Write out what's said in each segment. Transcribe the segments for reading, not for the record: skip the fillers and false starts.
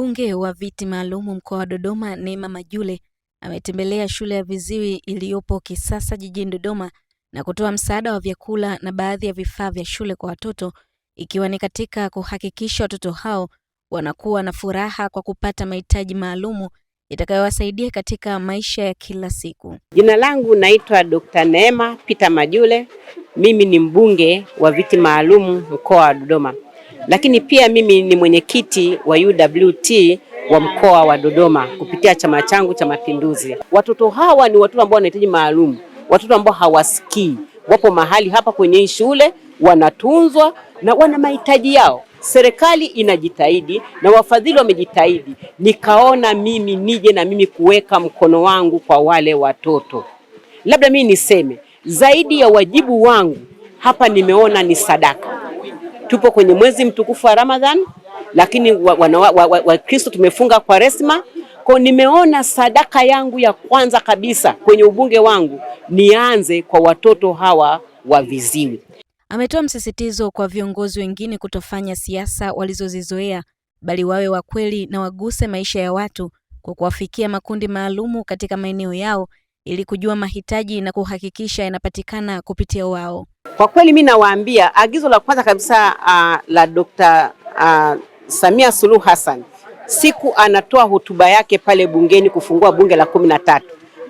Mbunge wa viti maalum mkoa wa Dodoma Neema Majule ametembelea shule ya viziwi iliyopo Kisasa jijini Dodoma na kutoa msaada wa vyakula na baadhi ya vifaa vya shule kwa watoto, ikiwa ni katika kuhakikisha watoto hao wanakuwa na furaha kwa kupata mahitaji maalumu itakayowasaidia katika maisha ya kila siku. Jina langu naitwa Dr. Neema Peter Majule. Mimi ni mbunge wa viti maalum mkoa wa Dodoma. Lakini pia mimi ni mwenyekiti wa UWT wa mkoa wa Dodoma kupitia chama changu cha Mapinduzi. Watoto hawa ni watoto ambao wanahitaji maalum, watoto ambao hawasikii. Wapo mahali hapa kwenye shule, wanatunzwa na wana mahitaji yao. Serikali inajitahidi na wafadhili wamejitahidi. Nikaona mimi nije na mimi kuweka mkono wangu kwa wale watoto. Labda mimi niseme zaidi ya wajibu wangu hapa, nimeona ni sadaka. Tupo kwenye mwezi mtukufu wa Ramadhan, lakini Wakristo tumefunga Kwaresma. Kwa nimeona sadaka yangu ya kwanza kabisa kwenye ubunge wangu nianze kwa watoto hawa wa viziwi. Ametoa msisitizo kwa viongozi wengine kutofanya siasa walizozizoea, bali wawe wa kweli na waguse maisha ya watu kwa kuwafikia makundi maalumu katika maeneo yao ili kujua mahitaji na kuhakikisha yanapatikana kupitia wao. Kwa kweli mimi nawaambia agizo la kwanza kabisa la Dr. Samia Suluhu Hassan, siku anatoa hotuba yake pale bungeni kufungua bunge la 13,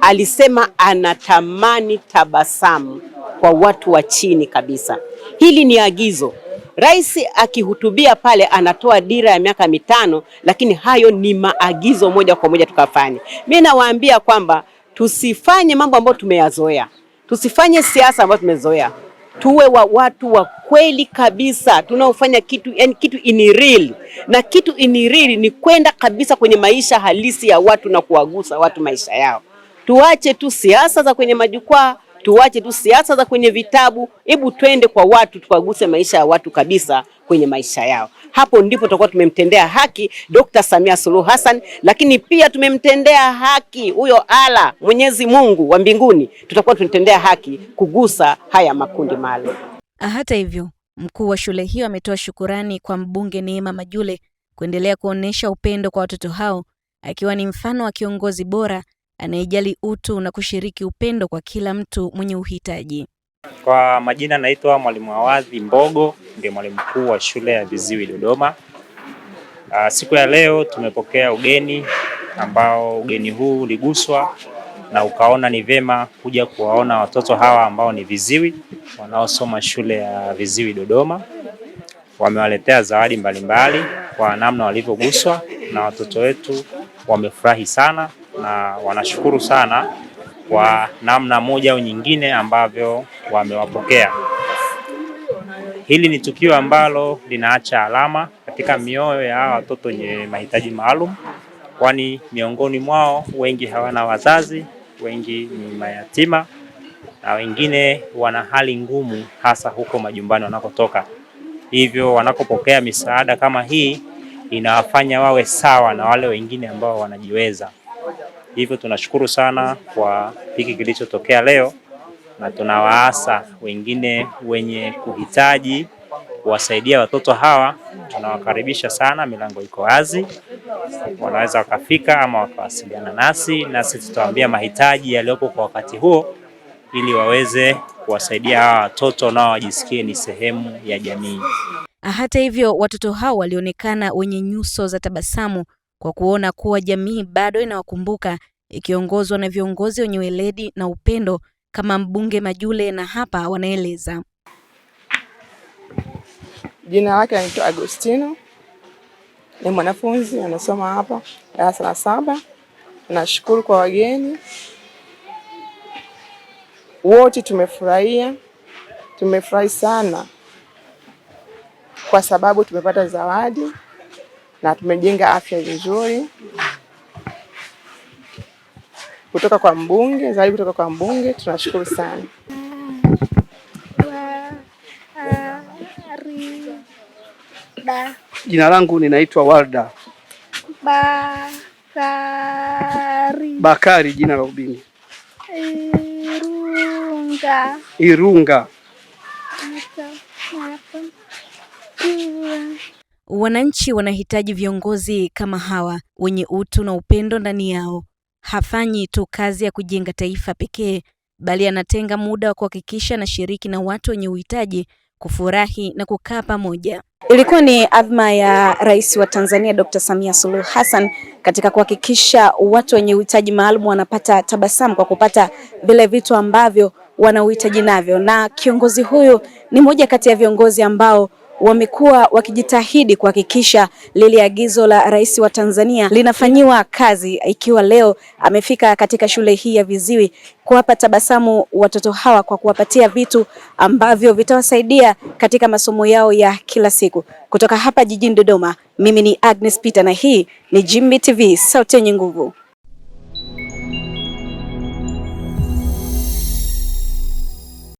alisema anatamani tabasamu kwa watu wa chini kabisa. Hili ni agizo. Rais akihutubia pale anatoa dira ya miaka 5, lakini hayo ni maagizo moja kwa moja tukafanye. Mimi nawaambia kwamba tusifanye mambo ambayo tumeyazoea. Tusifanye siasa ambayo tumezoea. Tuwe watu wa kweli kabisa, tunaofanya kitu, yani kitu in real. Na kitu in real ni kwenda kabisa kwenye maisha halisi ya watu na kuwagusa watu maisha yao. Tuache tu siasa za kwenye majukwaa, tuache tu siasa za kwenye vitabu. Hebu twende kwa watu tukaguse maisha ya watu kabisa kwenye maisha yao. Hapo ndipo tutakuwa tumemtendea haki Dr. Samia Suluhu Hassan, lakini pia tumemtendea haki huyo Allah Mwenyezi Mungu wa mbinguni. Tutakuwa tunatendea haki kugusa haya makundi maalum. Hata hivyo, mkuu wa shule hiyo ametoa shukurani kwa mbunge Neema Majule kuendelea kuonesha upendo kwa watoto hao, akiwa ni mfano wa kiongozi bora anayejali utu na kushiriki upendo kwa kila mtu mwenye uhitaji. Kwa majina naitwa Mwalimu Awadhi Mbogo, ndiye mwalimu mkuu wa shule ya viziwi Dodoma. Siku ya leo tumepokea ugeni ambao ugeni huu uliguswa na ukaona ni vema kuja kuwaona watoto hawa ambao ni viziwi wanaosoma shule ya viziwi Dodoma. Wamewaletea zawadi mbalimbali kwa namna walivyoguswa, na watoto wetu wamefurahi sana na wanashukuru sana kwa namna moja au nyingine ambavyo wamewapokea. Hili ni tukio ambalo linaacha alama katika mioyo ya watoto wenye mahitaji maalum, kwani miongoni mwao wengi hawana wazazi, wengi ni mayatima na wengine wana hali ngumu hasa huko majumbani wanakotoka. Hivyo wanapopokea misaada kama hii inawafanya wawe sawa na wale wengine ambao wanajiweza. Hivyo tunashukuru sana kwa hiki kilichotokea leo, na tunawaasa wengine wenye kuhitaji kuwasaidia watoto hawa, tunawakaribisha sana, milango iko wazi. Wanaweza wakafika ama wakawasiliana nasi tutawaambia mahitaji yaliyopo kwa wakati huo ili waweze kuwasaidia hawa watoto nao wajisikie ni sehemu ya jamii. Hata hivyo, watoto hao walionekana wenye nyuso za tabasamu kwa kuona kuwa jamii bado inawakumbuka, ikiongozwa na viongozi wenye weledi na upendo kama mbunge Majule, na hapa wanaeleza. Jina lake anaitwa Agostino. Ni mwanafunzi anasoma hapa darasa la 7. Nashukuru kwa wageni wote, tumefurahi sana kwa sababu tumepata zawadi na tumejenga afya nzuri kutoka kwa mbunge, zawadi kutoka kwa mbunge. Tunashukuru sana. Jina langu ninaitwa Warda Bakari, jina la ubini Irunga. Wananchi wanahitaji viongozi kama hawa wenye utu na upendo ndani yao. Hafanyi tu kazi ya kujenga taifa pekee, bali anatenga muda wa kuhakikisha anashiriki na watu wenye uhitaji kufurahi na kukaa pamoja. Ilikuwa ni azma ya Rais wa Tanzania Dr. Samia Suluhu Hassan katika kuhakikisha watu wenye uhitaji maalum wanapata tabasamu kwa kupata vile vitu ambavyo wana uhitaji navyo, na kiongozi huyu ni moja kati ya viongozi ambao wamekuwa wakijitahidi kuhakikisha lile agizo la Rais wa Tanzania linafanyiwa kazi, ikiwa leo amefika katika shule hii ya viziwi kuwapa tabasamu watoto hawa kwa kuwapatia vitu ambavyo vitawasaidia katika masomo yao ya kila siku. Kutoka hapa jijini Dodoma, mimi ni Agnes Peter na hii ni Jimmy TV, sauti yenye nguvu.